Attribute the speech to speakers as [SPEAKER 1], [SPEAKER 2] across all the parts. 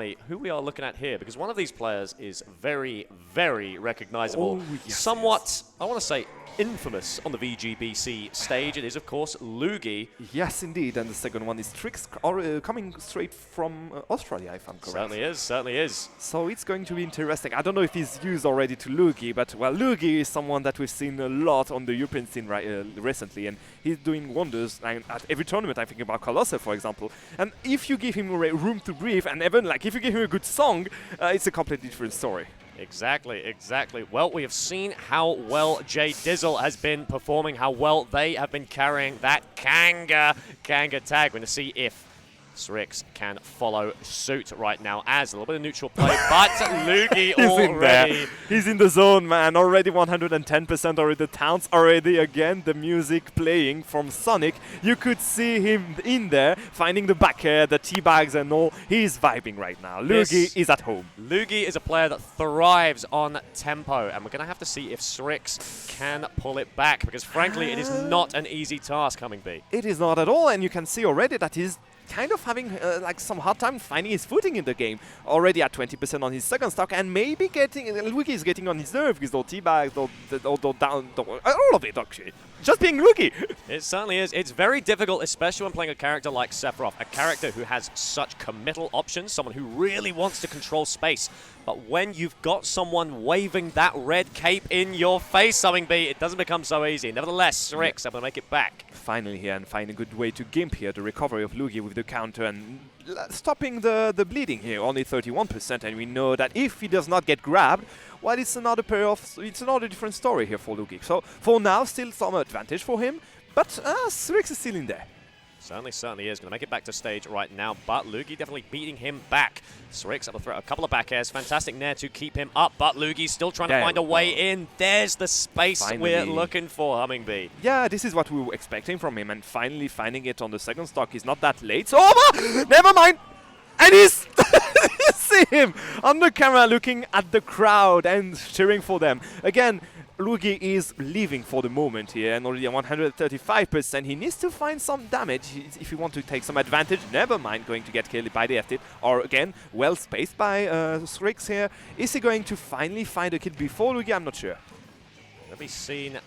[SPEAKER 1] me who we are looking at here, because one of these players is very, very recognizable.
[SPEAKER 2] Oh, yes,
[SPEAKER 1] somewhat, I want to say, infamous on the VGBC stage. It is, of course, Luugi.
[SPEAKER 2] Yes, indeed. And the second one is Sriks, coming straight from Australia, if I'm correct.
[SPEAKER 1] Certainly is, certainly is.
[SPEAKER 2] So it's going to be interesting. I don't know if he's used already to Luugi, but, well, Luugi is someone that we've seen a lot on the European scene recently, and he's doing wonders at every tournament. I think about Colossal, for example. And if you give him room to breathe, and even, like, if you give him a good song, it's a completely different story.
[SPEAKER 1] Exactly, exactly. Well, we have seen how well J Dizzle has been performing, how well they have been carrying that Kanga tag. We're going to see if Sriks can follow suit right now as a little bit of neutral play, but Luugi already.
[SPEAKER 2] He's in the zone, man. Already 110% already. The Towns already again. The music playing from Sonic. You could see him in there, finding the back air, the teabags and all. He's vibing right now. Luugi is at home.
[SPEAKER 1] Luugi is a player that thrives on tempo, and we're going to have to see if Sriks can pull it back, because frankly, it is not an easy task, Humming B.
[SPEAKER 2] It is not at all, and you can see already that he's kind of having like some hard time finding his footing in the game. Already at 20% on his second stock, and maybe getting Luugi is getting on his nerve with those teabags, all of it actually. Just being Luugi.
[SPEAKER 1] It certainly is. It's very difficult, especially when playing a character like Sephiroth, a character who has such committal options, someone who really wants to control space. But when you've got someone waving that red cape in your face, Humming B, it doesn't become so easy. Nevertheless, Sriks able to make it back.
[SPEAKER 2] Finally here, and find a good way to gimp here the recovery of Luugi with the counter and stopping the bleeding here, only 31%, and we know that if he does not get grabbed, well, it's another different story here for Luugi. So for now, still some advantage for him, but Sriks is still in there.
[SPEAKER 1] Certainly is. Going to make it back to stage right now, but Luugi definitely beating him back. Sriks able to throw a couple of back airs. Fantastic nair to keep him up, but Luugi's still trying to find a way in. There's the space we're looking for, Humming B.
[SPEAKER 2] Yeah, this is what we were expecting from him, and finally finding it on the second stock is not that late. So, over! Never mind! And he's... you see him on the camera looking at the crowd and cheering for them. Again, Luugi is leaving for the moment here, and already at 135%. He needs to find some damage if he wants to take some advantage. Never mind going to get killed by the FT. Or again, well spaced by Sriks here. Is he going to finally find a kill before Luugi? I'm not sure.
[SPEAKER 1] Will be seen.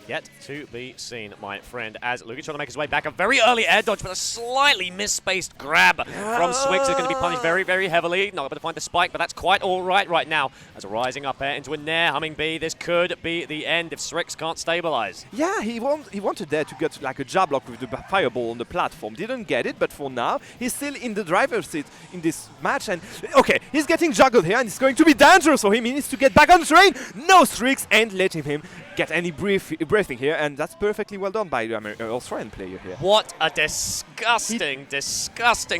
[SPEAKER 1] Yet to be seen, my friend, as Luugi trying to make his way back. A very early air dodge, but a slightly misspaced grab from Sriks is going to be punished very, very heavily. Not able to find the spike, but that's quite all right now. As a rising up air into a nair, Humming B, this could be the end if Sriks can't stabilize. Yeah,
[SPEAKER 2] he wanted there to get like a jab lock with the fireball on the platform. Didn't get it, but for now, he's still in the driver's seat in this match. And okay, he's getting juggled here, and it's going to be dangerous for him. He needs to get back on train. No Sriks, and letting him get any breathing here, and that's perfectly well done by the Australian player here.
[SPEAKER 1] What a disgusting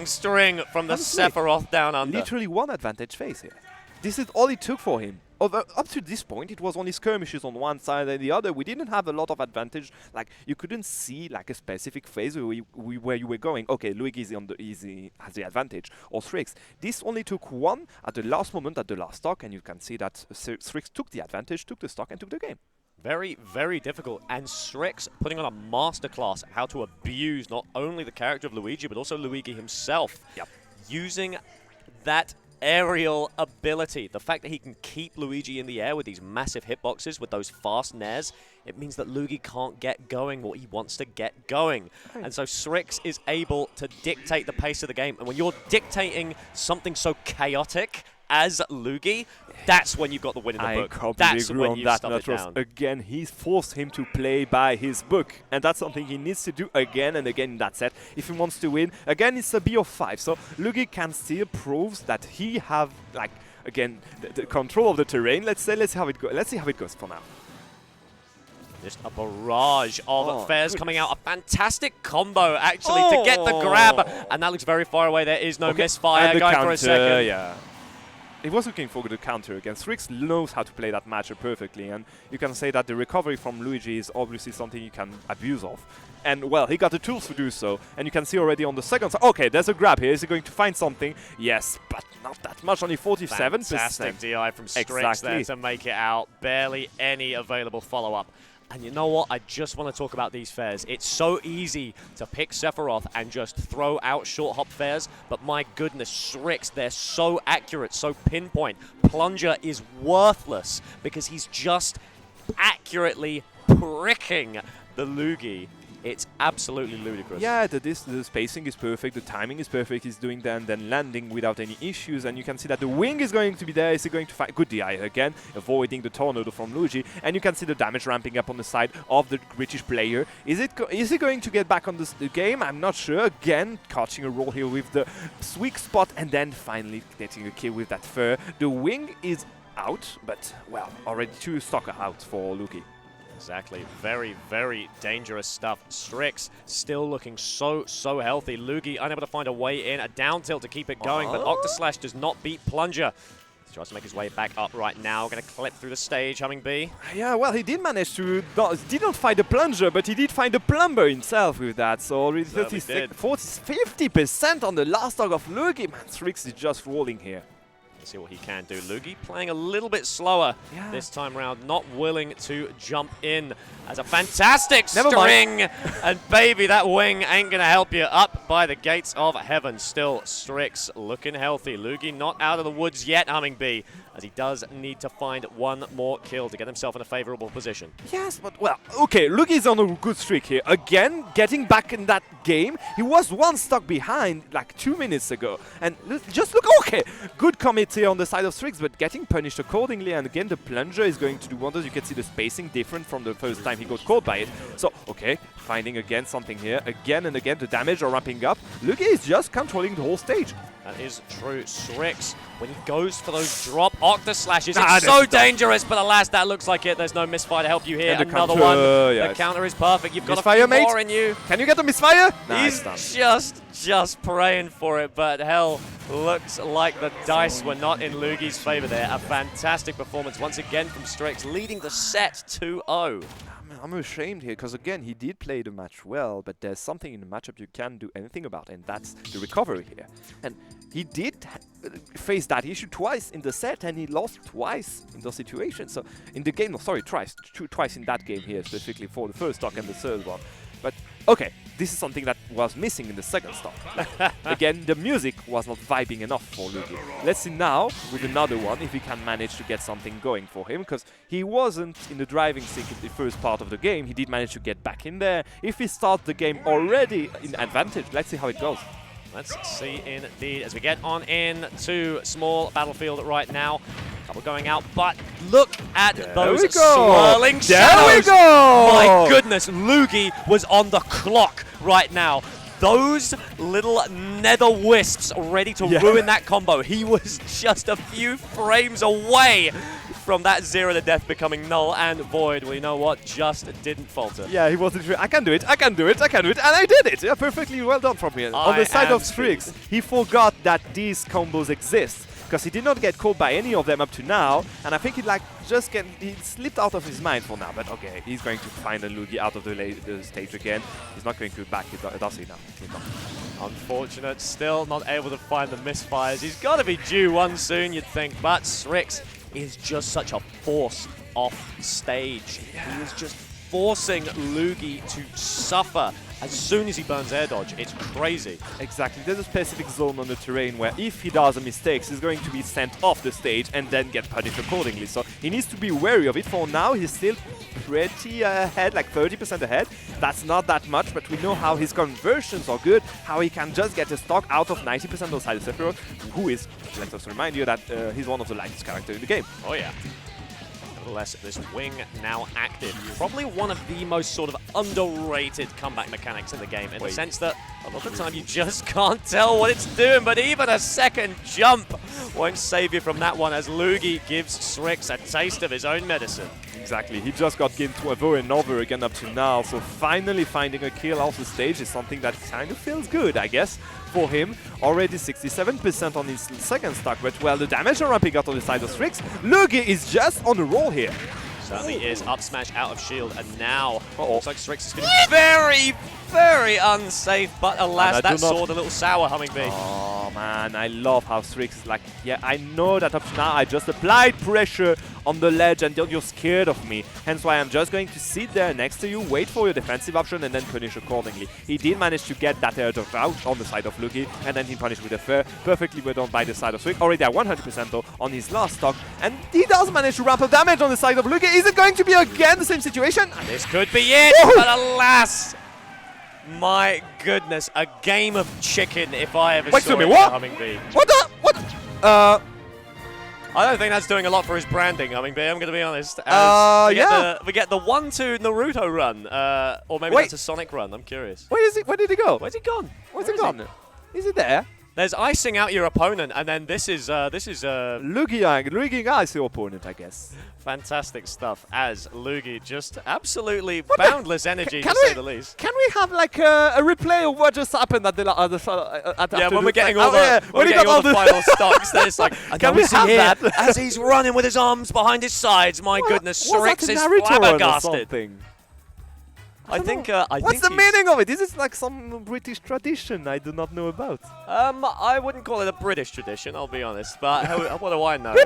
[SPEAKER 1] string from the Sephiroth down under.
[SPEAKER 2] Literally one advantage phase here. This is all it took for him. Although up to this point, it was only skirmishes on one side and the other. We didn't have a lot of advantage. Like, you couldn't see like a specific phase where you were going. Okay, Luigi has the advantage, or Sriks. This only took one at the last moment, at the last stock, and you can see that Sriks took the advantage, took the stock, and took the game.
[SPEAKER 1] Very, very difficult, and Sriks putting on a masterclass how to abuse not only the character of Luigi, but also Luigi himself.
[SPEAKER 2] Yep.
[SPEAKER 1] Using that aerial ability, the fact that he can keep Luigi in the air with these massive hitboxes, with those fast nairs, it means that Luigi can't get going what he wants to get going. Right. And so Sriks is able to dictate the pace of the game, and when you're dictating something so chaotic as Luugi, that's when you've got the win in the book.
[SPEAKER 2] I completely agree on that, Natros. Again, he's forced him to play by his book, and that's something he needs to do again and again in that set if he wants to win. Again, it's a B of 5, so Luugi can still prove that he have, like, again, the control of the terrain. Let's see how it goes. Let's see how it goes for now.
[SPEAKER 1] Just a barrage of fares coming out. A fantastic combo, actually, to get the grab. And that looks very far away. There is no misfire. Going for a second.
[SPEAKER 2] Yeah. He was looking for the counter again. Sriks knows how to play that matchup perfectly, and you can say that the recovery from Luigi is obviously something you can abuse of. And, well, he got the tools to do so, and you can see already on the second side, okay, there's a grab here. Is he going to find something? Yes, but not that much, only 47%.
[SPEAKER 1] Fantastic DI from Sriks there to make it out. Barely any available follow-up. And you know what? I just want to talk about these fairs. It's so easy to pick Sephiroth and just throw out short hop fairs, but my goodness, Sriks, they're so accurate, so pinpoint. Plunger is worthless because he's just accurately pricking the Luugi. It's absolutely ludicrous.
[SPEAKER 2] Yeah, the spacing is perfect, the timing is perfect, he's doing that and then landing without any issues, and you can see that the wing is going to be there, is going to fight good DI again, avoiding the tornado from Luigi, and you can see the damage ramping up on the side of the British player. Is he going to get back on the game? I'm not sure. Again, catching a roll here with the sweet spot, and then finally getting a kill with that fur. The wing is out, but, well, already 2 stock out for Luugi.
[SPEAKER 1] Exactly. Very, very dangerous stuff. Sriks still looking so healthy. Luugi unable to find a way in. A down tilt to keep it going, but Octaslash does not beat Plunger. He tries to make his way back up right now. Going to clip through the stage, Humming Bee.
[SPEAKER 2] Yeah, well, he did manage to... did not find a Plunger, but he did find a Plumber himself with that. So already 50% on the last dog of Luugi. Man, Sriks is just rolling here.
[SPEAKER 1] Let's see what he can do. Luugi playing a little bit slower this time around, not willing to jump in. As a fantastic string, and baby, that wing ain't gonna help you up by the gates of heaven. Still, Sriks looking healthy. Luugi not out of the woods yet, Humming Bee, as he does need to find one more kill to get himself in a favorable position.
[SPEAKER 2] Yes, but, well, okay, Luugi's on a good streak here. Again, getting back in that game. He was 1 stock behind like 2 minutes ago. And just look, okay, good commit here on the side of Sriks, but getting punished accordingly. And again, the Plunger is going to do wonders. You can see the spacing different from the first time he got caught by it. So, okay, finding again something here. Again and again, the damage are ramping up. Luugi is just controlling the whole stage.
[SPEAKER 1] That is true. Sriks, when he goes for those drop Octaslashes, it's so dangerous, but alas, that looks like it. There's no misfire to help you here. Another one. The counter is perfect. You've got a few more in you.
[SPEAKER 2] Can you get the misfire?
[SPEAKER 1] He's just praying for it, but hell, looks like the dice were not in Luugi's favor there. A fantastic performance once again from Sriks, leading the set 2-0.
[SPEAKER 2] I'm ashamed here, because again, he did play the match well, but there's something in the matchup you can't do anything about, and that's the recovery here. And he did face that issue twice in the set, and he lost twice in those situations. So in the game, twice in that game here, specifically for the first stock and the third one. But okay, this is something that was missing in the second stock. Again, the music was not vibing enough for Luugi. Let's see now with another one if he can manage to get something going for him, because he wasn't in the driving seat in the first part of the game. He did manage to get back in there. If he starts the game already in advantage, let's see how it goes.
[SPEAKER 1] Let's see indeed as we get on in to small battlefield right now. Couple going out, but look at those swirling shadows.
[SPEAKER 2] There we go!
[SPEAKER 1] My goodness, Luugi was on the clock right now. Those little nether wisps ready to ruin that combo. He was just a few frames away from that 0 to death becoming null and void. Well, you know what? Just didn't falter.
[SPEAKER 2] Yeah, he wasn't sure. I can do it, I can do it, I can do it, and I did it! Yeah, perfectly well done from me. On the side of Sriks, he forgot that these combos exist, because he did not get caught by any of them up to now, and I think he he slipped out of his mind for now. But okay, he's going to find a Luugi out of the stage again. He's not going to back it, does he now?
[SPEAKER 1] Unfortunate, still not able to find the misfires. He's got to be due one soon, you'd think, but Sriks is just such a force off stage. He is just forcing Luugi to suffer as soon as he burns air dodge. It's crazy.
[SPEAKER 2] Exactly. There's a specific zone on the terrain where if he does a mistake, he's going to be sent off the stage and then get punished accordingly. So he needs to be wary of it. For now, he's still pretty ahead, like 30% ahead. That's not that much, but we know how his conversions are good, how he can just get a stock out of 90% of side of Sephiroth, who is, let us remind you, that he's one of the lightest characters in the game.
[SPEAKER 1] Oh yeah. Nevertheless, this wing now active. Probably one of the most sort of underrated comeback mechanics in the game, in the sense that a lot of the time you just can't tell what it's doing, but even a second jump won't save you from that one, as Luugi gives Sriks a taste of his own medicine.
[SPEAKER 2] Exactly, he just got gamed over and over again up to now, so finally finding a kill off the stage is something that kind of feels good, I guess, for him. Already 67% on his second stock, but well, the damage are ramping up on the side of Sriks. Luugi is just on a roll here.
[SPEAKER 1] Certainly is. Up smash out of shield, and now looks like Sriks is feeling very, very unsafe, but alas, that sword a little sour, Humming Bee.
[SPEAKER 2] Oh man, I love how Sriks is like, yeah, I know that up to now I just applied pressure on the ledge and you're scared of me. Hence why I'm just going to sit there next to you, wait for your defensive option and then punish accordingly. He did manage to get that air dodge out on the side of Luugi and then he punished with a fair, perfectly well done by the side of Sriks. Already at 100% though on his last stock. And he does manage to ramp up damage on the side of Luugi. Is it going to be again the same situation?
[SPEAKER 1] This could be it, but alas! My goodness, a game of chicken if I ever saw it in Humming Bee.
[SPEAKER 2] What the? What?
[SPEAKER 1] I don't think that's doing a lot for his branding, Humming Bee, I'm going to be honest. We get the 1-2 Naruto run, or maybe that's a Sonic run, I'm curious.
[SPEAKER 2] Where is it? Where did he go?
[SPEAKER 1] Where's he gone?
[SPEAKER 2] Where's he gone? Is it there?
[SPEAKER 1] There's icing out your opponent, and then this is
[SPEAKER 2] Luugi is your opponent, I guess.
[SPEAKER 1] Fantastic stuff as Luugi just absolutely boundless energy, to say the least.
[SPEAKER 2] Can we have like a replay of what just happened at the
[SPEAKER 1] yeah, when we're getting all the final stocks, there's like,
[SPEAKER 2] can we have that?
[SPEAKER 1] As he's running with his arms behind his sides, my goodness, Sriks is flabbergasted. I think
[SPEAKER 2] what's the meaning of it? This is like some British tradition I do not know about.
[SPEAKER 1] I wouldn't call it a British tradition, I'll be honest, but what do I know?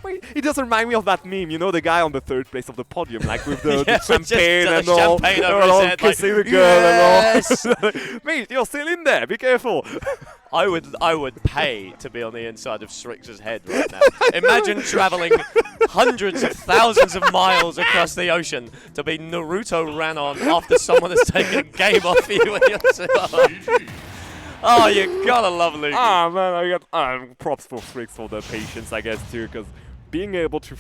[SPEAKER 2] Wait, it does remind me of that meme, you know, the guy on the third place of the podium, like with the,
[SPEAKER 1] yeah,
[SPEAKER 2] the champagne and all,
[SPEAKER 1] champagne over his
[SPEAKER 2] kissing
[SPEAKER 1] head,
[SPEAKER 2] the girl and all. Mate, you're still in there, be careful.
[SPEAKER 1] I would pay to be on the inside of Sriks' head right now. Imagine traveling hundreds of thousands of miles across the ocean to be Naruto ran on after someone has taken a game off you and you're oh, you gotta love Luugi.
[SPEAKER 2] Ah, man, I got props for Sriks for the patience, I guess, too, because being able to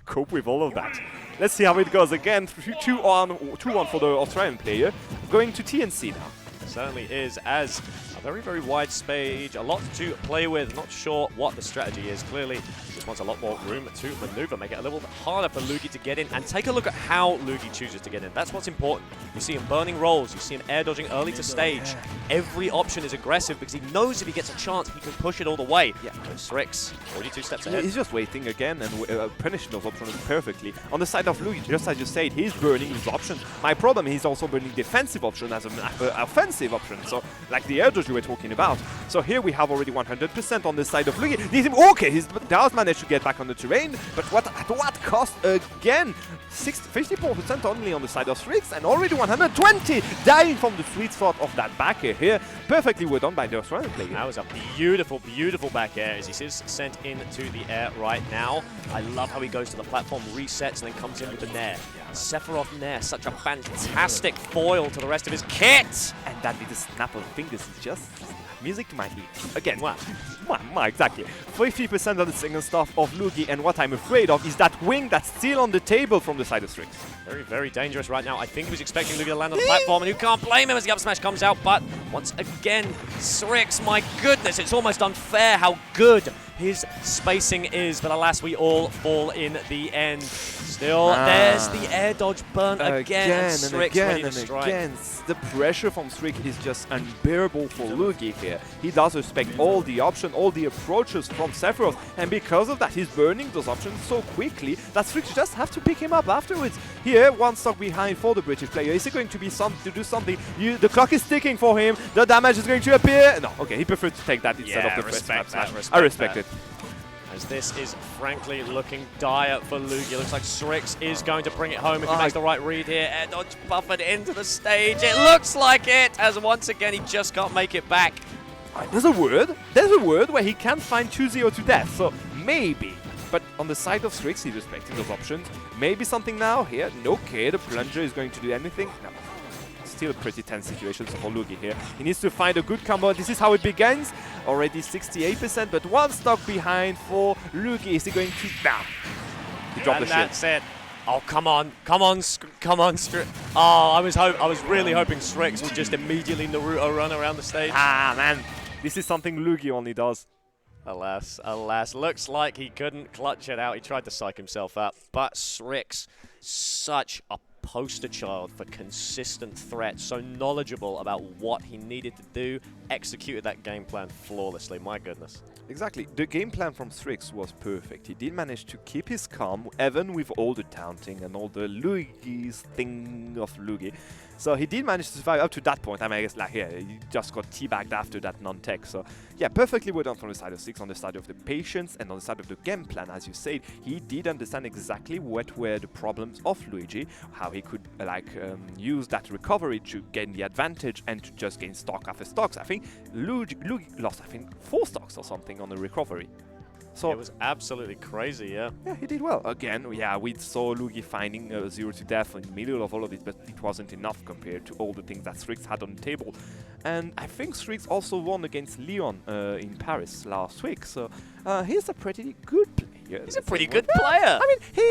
[SPEAKER 2] cope with all of that. Let's see how it goes again. 2-1 for the Australian player. Going to TNC now.
[SPEAKER 1] It certainly is, as a very, very wide stage, a lot to play with. Not sure what the strategy is. Clearly, just wants a lot more room to maneuver, make it a little bit harder for Luugi to get in. And take a look at how Luugi chooses to get in. That's what's important. You see him burning rolls. You see him air dodging early to stage. Every option is aggressive because he knows if he gets a chance, he can push it all the way. Yeah. Sriks, already 2 steps ahead.
[SPEAKER 2] He's just waiting again and punishing those options perfectly. On the side of Luugi, just as you said, he's burning his options. My problem, he's also burning defensive option as an offensive option. So, like the air dodge you were talking about. So here we have already 100% on the side of Luugi. Okay, he does manage to get back on the terrain, but at what cost again? 54% only on the side of Sriks, and already 120 dying from the sweet spot of that back air here. Perfectly well done by the Australian player.
[SPEAKER 1] That was a beautiful, beautiful back air as he is sent into the air right now. I love how he goes to the platform, resets, and then comes in with the Nair. Sephiroth Nair, such a fantastic foil to the rest of his kit.
[SPEAKER 2] And that with the snap of fingers is just music to my ears. Again, exactly. 50% of the single stuff of Luugi, and what I'm afraid of is that wing that's still on the table from the side of Sriks.
[SPEAKER 1] Very, very dangerous right now. I think he was expecting Luugi to land on the platform, and you can't blame him as the up smash comes out, but once again, Sriks, my goodness, it's almost unfair how good his spacing is, but alas, we all fall in the end. Still, there's the air dodge burn again, and Sriks ready to strike.
[SPEAKER 2] The pressure from Sriks is just unbearable for Luugi here. He does respect all the options, all the approaches from Sephiroth, and because of that, he's burning those options so quickly that Sriks just have to pick him up afterwards. Here, 1 stock behind for the British player. Is he going to be to do something? The clock is ticking for him. The damage is going to appear. No, okay, he preferred to take that instead of the first smash. I respect it.
[SPEAKER 1] As this is frankly looking dire for Luugi. Looks like Sriks is going to bring it home if he makes the right read here. Air dodge buffered into the stage. It looks like it, as once again he just can't make it back.
[SPEAKER 2] There's a word where he can find 2-0 to death, so maybe. But on the side of Sriks, he's respecting those options. Maybe something now here. Okay, the plunger is going to do anything. No. Still a pretty tense situation for Luugi here. He needs to find a good combo. This is how it begins. Already 68%, but 1 stock behind for Luugi. Is he going to... Nah. He dropped the shit.
[SPEAKER 1] And that's it. Oh, come on, Sriks. Oh, I was really hoping Sriks would just immediately Naruto run around the stage.
[SPEAKER 2] Ah, man. This is something Luugi only does.
[SPEAKER 1] Alas, alas. Looks like he couldn't clutch it out. He tried to psych himself up, but Sriks, such a poster child for consistent threat, so knowledgeable about what he needed to do, executed that game plan flawlessly, my goodness.
[SPEAKER 2] Exactly, the game plan from Sriks was perfect. He did manage to keep his calm, even with all the taunting and all the Luigi's thing of Luugi. So he did manage to survive up to that point. I mean, I guess like yeah, he just got teabagged after that non-tech. So yeah, perfectly well done from the side of Sriks, on the side of the patience and on the side of the game plan. As you said, he did understand exactly what were the problems of Luigi, how he could use that recovery to gain the advantage and to just gain stock after stocks. I think Luigi lost, I think, 4 stocks or something on the recovery. So
[SPEAKER 1] it was absolutely crazy, yeah.
[SPEAKER 2] Yeah, he did well. Again, yeah, we saw Luugi finding 0 to death in the middle of all of it, but it wasn't enough compared to all the things that Sriks had on the table. And I think Sriks also won against Leon in Paris last week, so he's a pretty good player.
[SPEAKER 1] He's a pretty good player.
[SPEAKER 2] I mean, he